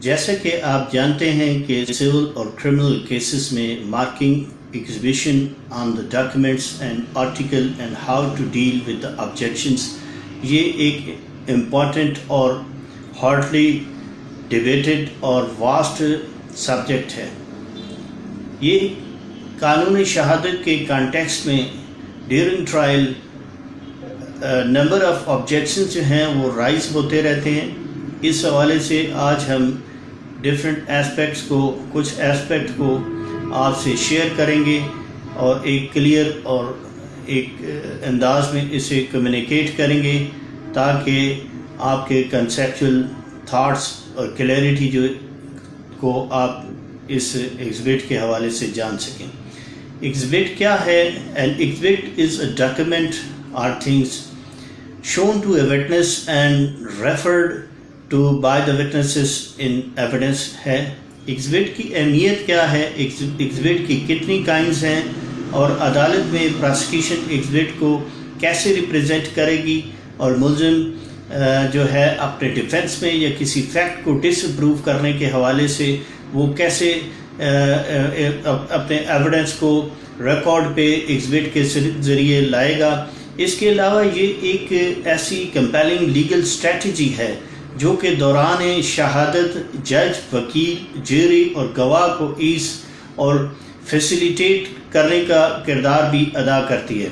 جیسا کہ آپ جانتے ہیں کہ سول اور کرمنل کیسز میں marking exhibition on the documents and article and how to deal with the objections یہ ایک امپورٹنٹ اور ہارڈلی ڈیبیٹڈ اور واسٹ سبجیکٹ ہے. یہ قانون شہادت کے کانٹیکسٹ میں during trial number of objections جو ہیں وہ رائز ہوتے رہتے ہیں. اس حوالے سے آج ہم ڈفرینٹ اسپیکٹس کو کچھ اسپیکٹ کو آپ سے شیئر کریں گے اور ایک کلیئر اور ایک انداز میں اسے کمیونیکیٹ کریں گے تاکہ آپ کے کنسیپچول تھاٹس اور کلیئرٹی جو کو آپ اس ایگزبٹ کے حوالے سے جان سکیں. ایگزبٹ کیا ہے؟ An exhibit is a document or things shown to a witness and referred to by the witnesses in evidence ہے. ایگزبٹ کی اہمیت کیا ہے، ایگزبٹ کی کتنی کائنڈز ہیں اور عدالت میں پراسیکیوشن ایگزبٹ کو کیسے ریپریزنٹ کرے گی اور ملزم جو ہے اپنے ڈیفینس میں یا کسی فیکٹ کو ڈس پروو کرنے کے حوالے سے وہ کیسے اپنے ایویڈنس کو ریکارڈ پہ ایگزبٹ کے ذریعے لائے گا. اس کے علاوہ یہ ایک ایسی کمپیلنگ لیگل اسٹریٹجی ہے جو کہ دوران شہادت جج، وکیل، جیری اور گواہ کو ایز اور فیسیلیٹیٹ کرنے کا کردار بھی ادا کرتی ہے.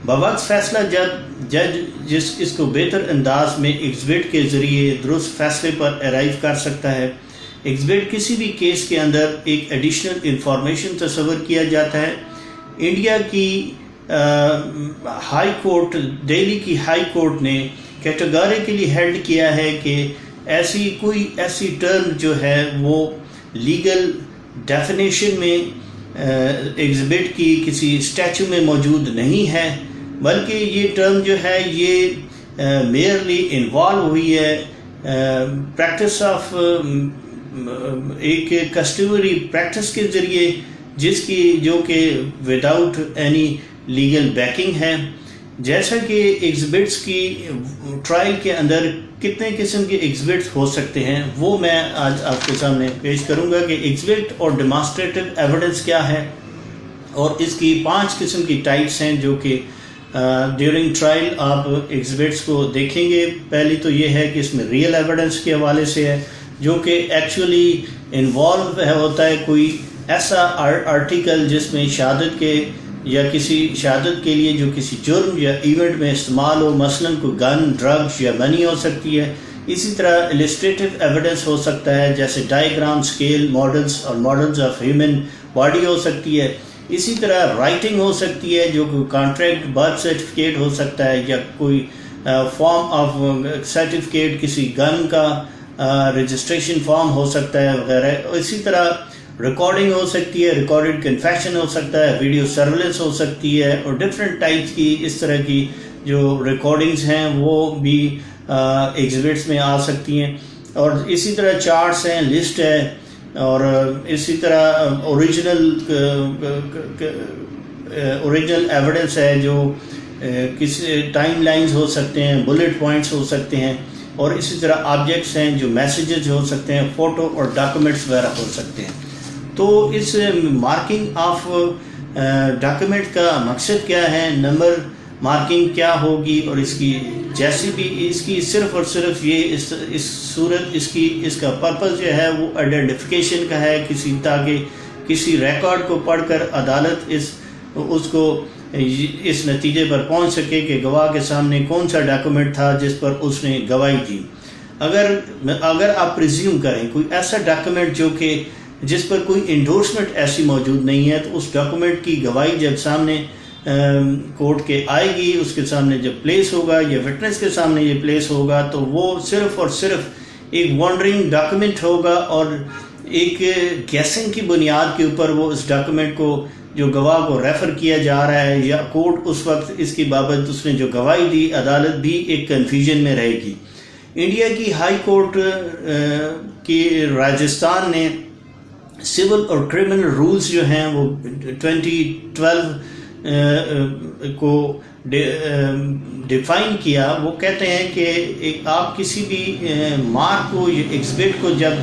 بوقت فیصلہ جب جج اس کو بہتر انداز میں ایگزبٹ کے ذریعے درست فیصلے پر ارائیو کر سکتا ہے. ایگزبٹ کسی بھی کیس کے اندر ایک ایڈیشنل انفارمیشن تصور کیا جاتا ہے. انڈیا کی ہائی کورٹ، دہلی کی ہائی کورٹ نے کیٹیگوریکلی ہیلڈ کیا ہے کہ ایسی ٹرم جو ہے وہ لیگل ڈیفینیشن میں ایگزبٹ کی کسی اسٹیچو میں موجود نہیں ہے، بلکہ یہ ٹرم جو ہے یہ میئرلی انوالو ہوئی ہے پریکٹس آف ایک کسٹمری پریکٹس کے ذریعے، جس کی جو کہ وداؤٹ اینی لیگل بیکنگ ہے. جیسا کہ ایگزبٹس کی ٹرائل کے اندر کتنے قسم کے ایگزبٹس ہو سکتے ہیں وہ میں آج آپ کے سامنے پیش کروں گا کہ ایگزبٹ اور ڈیمانسٹریٹو ایویڈنس کیا ہے، اور اس کی 5 قسم کی ٹائپس ہیں جو کہ ڈیورنگ ٹرائل آپ ایگزبٹس کو دیکھیں گے. پہلی تو یہ ہے کہ اس میں ریئل ایویڈنس کے حوالے سے ہے جو کہ ایکچولی انوالو ہوتا ہے کوئی ایسا آرٹیکل جس میں شہادت کے یا کسی شہادت کے لیے جو کسی جرم یا ایونٹ میں استعمال ہو، مثلاً کوئی گن، ڈرگز یا منی ہو سکتی ہے. اسی طرح السٹریٹو ایویڈنس ہو سکتا ہے جیسے ڈائیگرام، اسکیل، ماڈلز اور ماڈلز آف ہیومن باڈی ہو سکتی ہے. اسی طرح رائٹنگ ہو سکتی ہے جو کوئی کانٹریکٹ، برتھ سرٹیفکیٹ ہو سکتا ہے یا کوئی فارم آف سرٹیفکیٹ، کسی گن کا رجسٹریشن فارم ہو سکتا ہے وغیرہ. اسی طرح ریکارڈنگ ہو سکتی ہے، ریکارڈڈ کنفیشن ہو سکتا ہے، ویڈیو سرویلنس ہو سکتی ہے، اور ڈفرینٹ ٹائپس کی اس طرح کی جو ریکارڈنگز ہیں وہ بھی ایگزبٹس میں آ سکتی ہیں. اور اسی طرح چارٹس ہیں، لسٹ ہے، اور اسی طرح اوریجنل ایویڈنس ہے جو کسی ٹائم لائنز ہو سکتے ہیں، بلٹ پوائنٹس ہو سکتے ہیں، اور اسی طرح آبجیکٹس ہیں جو میسیجز ہو سکتے ہیں، فوٹو اور ڈاکومنٹس وغیرہ ہو سکتے ہیں. تو اس مارکنگ آف ڈاکیومنٹ کا مقصد کیا ہے، نمبر مارکنگ کیا ہوگی، اور اس کی جیسی بھی اس کی صرف اور صرف یہ اس صورت اس کا پرپز جو ہے وہ آئیڈینٹیفیکیشن کا ہے تاکہ کسی ریکارڈ کو پڑھ کر عدالت اس کو اس نتیجے پر پہنچ سکے کہ گواہ کے سامنے کون سا ڈاکیومنٹ تھا جس پر اس نے گواہی دی. اگر آپ پریزیوم کریں کوئی ایسا ڈاکیومنٹ جو کہ جس پر کوئی انڈورسمنٹ ایسی موجود نہیں ہے، تو اس ڈاکیومنٹ کی گواہی جب سامنے کورٹ کے آئے گی، اس کے سامنے جب پلیس ہوگا یا وٹنس کے سامنے یہ پلیس ہوگا، تو وہ صرف اور صرف ایک وانڈرنگ ڈاکیومنٹ ہوگا، اور ایک گیسنگ کی بنیاد کے اوپر وہ اس ڈاکیومنٹ کو جو گواہ کو ریفر کیا جا رہا ہے یا کورٹ اس وقت اس کی بابت اس نے جو گواہی دی، عدالت بھی ایک کنفیوژن میں رہے گی. انڈیا کی ہائی کورٹ کی راجستھان نے سول اور کرمنل رولز جو ہیں وہ 2012 کو ڈیفائن کیا. وہ کہتے ہیں کہ آپ کسی بھی مارک کو ایگزبٹ کو جب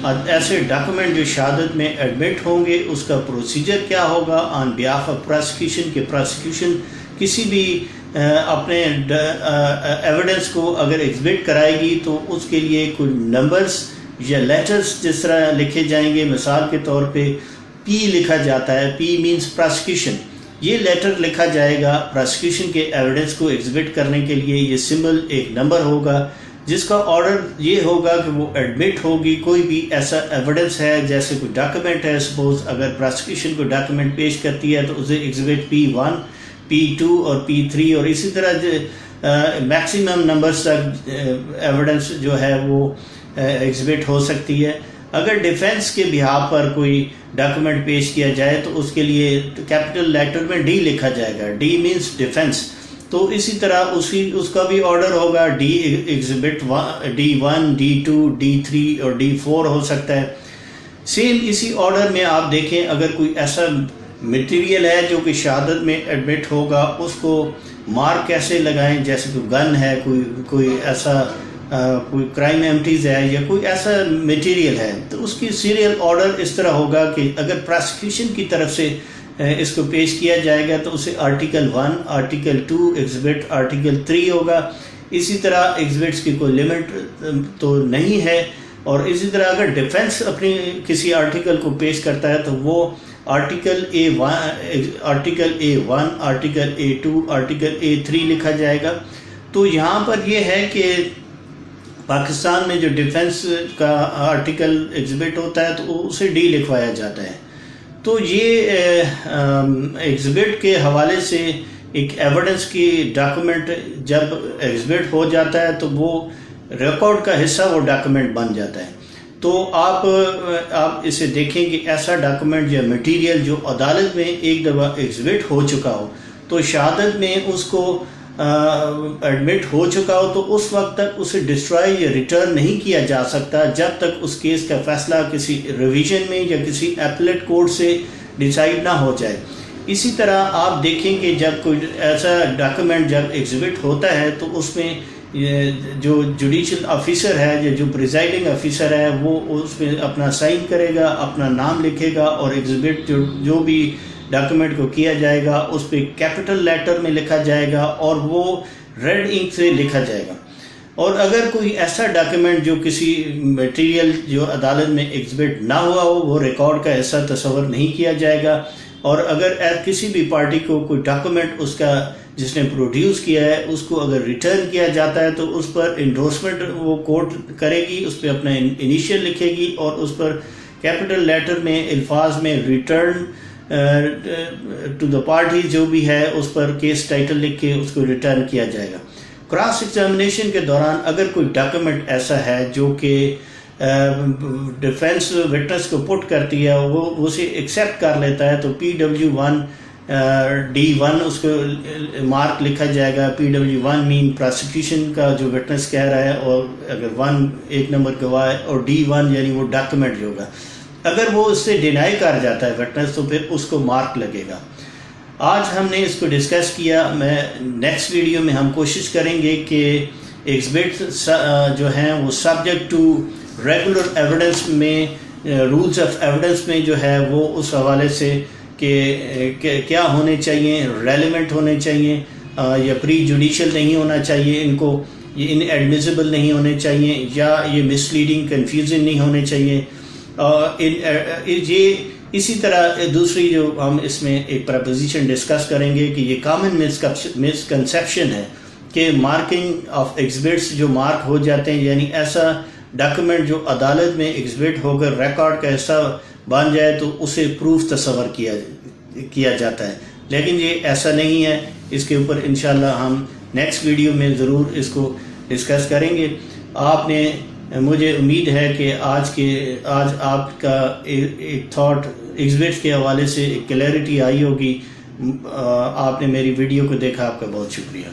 ایسے ڈاکومنٹ جو شہادت میں ایڈمٹ ہوں گے اس کا پروسیجر کیا ہوگا آن بیہاف آف پراسیکیوشن کہ پراسیکیوشن کسی بھی اپنے ایویڈنس کو اگر ایگزبٹ کرائے گی تو اس کے لیے کوئی نمبرز یا لیٹرز جس طرح لکھے جائیں گے. مثال کے طور پہ پی لکھا جاتا ہے, پی مینس پراسیکیوشن, یہ لیٹر لکھا جائے گا پراسیکیوشن کے ایویڈنس کو ایگزبٹ کرنے کے لیے. یہ سمبل ایک نمبر ہوگا جس کا آرڈر یہ ہوگا کہ وہ ایڈمٹ ہوگی. کوئی بھی ایسا ایویڈنس ہے جیسے کوئی ڈاکومنٹ ہے, سپوز اگر پراسیکیوشن کو ڈاکومنٹ پیش کرتی ہے تو اسے ایگزبٹ P1 P2 اور P3 اور اسی طرح میکسیمم نمبرز تک ایویڈنس جو ہے وہ ایگزبٹ ہو سکتی ہے. اگر ڈیفینس کے بہاف پر کوئی ڈاکومنٹ پیش کیا جائے تو اس کے لیے کیپٹل لیٹر میں ڈی لکھا جائے گا, ڈی مینس ڈیفینس. تو اسی طرح اس کا بھی آرڈر ہوگا, D exhibit D1 D2 D3 اور D4 ہو سکتا ہے. سیم اسی آرڈر میں آپ دیکھیں اگر کوئی ایسا مٹیریل ہے جو کہ شہادت میں ایڈمٹ ہوگا اس کو مارک کیسے لگائیں, جیسے کوئی گن ہے, کوئی ایسا کوئی کرائم ایمٹیز ہے یا کوئی ایسا مٹیریل ہے تو اس کی سیریل آرڈر اس طرح ہوگا کہ اگر پراسیکیوشن کی طرف سے اس کو پیش کیا جائے گا تو اسے آرٹیکل 1 آرٹیکل 2 ایگزبٹ آرٹیکل 3 ہوگا. اسی طرح ایگزبٹس کی کوئی لمٹ تو نہیں ہے. اور اسی طرح اگر ڈیفینس اپنی کسی آرٹیکل کو پیش کرتا ہے تو وہ article A1 article A2 article A3 لکھا جائے گا. تو یہاں پر یہ ہے کہ پاکستان میں جو ڈیفینس کا آرٹیکل ایگزبٹ ہوتا ہے تو اسے ڈی لکھوایا جاتا ہے. تو یہ ایگزبٹ کے حوالے سے ایک ایویڈنس کی ڈاکومنٹ جب ایگزبٹ ہو جاتا ہے تو وہ ریکارڈ کا حصہ وہ ڈاکومنٹ بن جاتا ہے. تو آپ اسے دیکھیں کہ ایسا ڈاکومنٹ یا مٹیریل جو عدالت میں ایک دفعہ ایگزبٹ ہو چکا ہو تو شہادت میں اس کو ایڈمٹ ہو چکا ہو تو اس وقت تک اسے ڈسٹرائی یا ریٹرن نہیں کیا جا سکتا جب تک اس کیس کا فیصلہ کسی ریویژن میں یا کسی ایپلیٹ کورٹ سے ڈیسائیڈ نہ ہو جائے. اسی طرح آپ دیکھیں کہ جب کوئی ایسا ڈاکومنٹ جب ایگزبٹ ہوتا ہے تو اس میں جو جوڈیشل آفیسر ہے یا جو پریزائڈنگ آفیسر ہے وہ اس میں اپنا سائن کرے گا, اپنا نام لکھے گا اور ایگزبٹ جو بھی ڈاکومنٹ کو کیا جائے گا اس پہ کیپٹل لیٹر میں لکھا جائے گا اور وہ ریڈ انک سے لکھا جائے گا. اور اگر کوئی ایسا ڈاکومنٹ جو کسی مٹیریل جو عدالت میں ایگزبٹ نہ ہوا ہو وہ ریکارڈ کا ایسا تصور نہیں کیا جائے گا. اور اگر کسی بھی پارٹی کو کوئی ڈاکومنٹ اس کا جس نے پروڈیوس کیا ہے اس کو اگر ریٹرن کیا جاتا ہے تو اس پر انڈورسمنٹ وہ کورٹ کرے گی, اس پہ اپنا انیشیل لکھے گی اور اس پر کیپٹل لیٹر میں الفاظ میں ریٹرن ٹو دا پارٹی جو بھی ہے اس پر کیس ٹائٹل لکھ کے اس کو ریٹرن کیا جائے گا. کراس ایگزامینیشن کے دوران اگر کوئی ڈاکومنٹ ایسا ہے جو کہ ڈیفینس وٹنس کو پٹ کرتی ہے وہ اسے ایکسیپٹ کر لیتا ہے تو PW1 D1 اس کو مارک لکھا جائے گا. PW1 مین پراسیکیوشن کا جو وٹنس کہہ رہا ہے اور اگر 1 ایک نمبر گواہ ہے اور D1 یعنی وہ ڈاکومنٹ جو ہوگا. اگر وہ اس سے ڈینائی کر جاتا ہے وٹنس تو پھر اس کو مارک لگے گا. آج ہم نے اس کو ڈسکس کیا. میں نیکسٹ ویڈیو میں ہم کوشش کریں گے کہ ایگزبٹ جو ہیں وہ سبجیکٹ ٹو ریگولر ایویڈنس میں رولز آف ایویڈنس میں جو ہے وہ اس حوالے سے کہ کیا ہونے چاہیے, ریلیونٹ ہونے چاہیے یا پری جوڈیشل نہیں ہونا چاہیے, ان کو یہ ان ایڈمیسیبل نہیں ہونے چاہیے یا یہ مس لیڈنگ کنفیوژن نہیں ہونے چاہیے. یہ اسی طرح دوسری جو ہم اس میں ایک پرپوزیشن ڈسکس کریں گے کہ یہ کامن مسکنسیپشن ہے کہ مارکنگ آف ایگزبٹس جو مارک ہو جاتے ہیں یعنی ایسا ڈاکومنٹ جو عدالت میں ایگزبٹ ہو کر ریکارڈ کا حصہ بن جائے تو اسے پروف تصور کیا جاتا ہے, لیکن یہ ایسا نہیں ہے. اس کے اوپر انشاءاللہ ہم نیکسٹ ویڈیو میں ضرور اس کو ڈسکس کریں گے. آپ نے مجھے امید ہے کہ آج آپ کا ایک تھاٹ ایگزبٹ کے حوالے سے ایک کلیئرٹی آئی ہوگی. آپ نے میری ویڈیو کو دیکھا, آپ کا بہت شکریہ.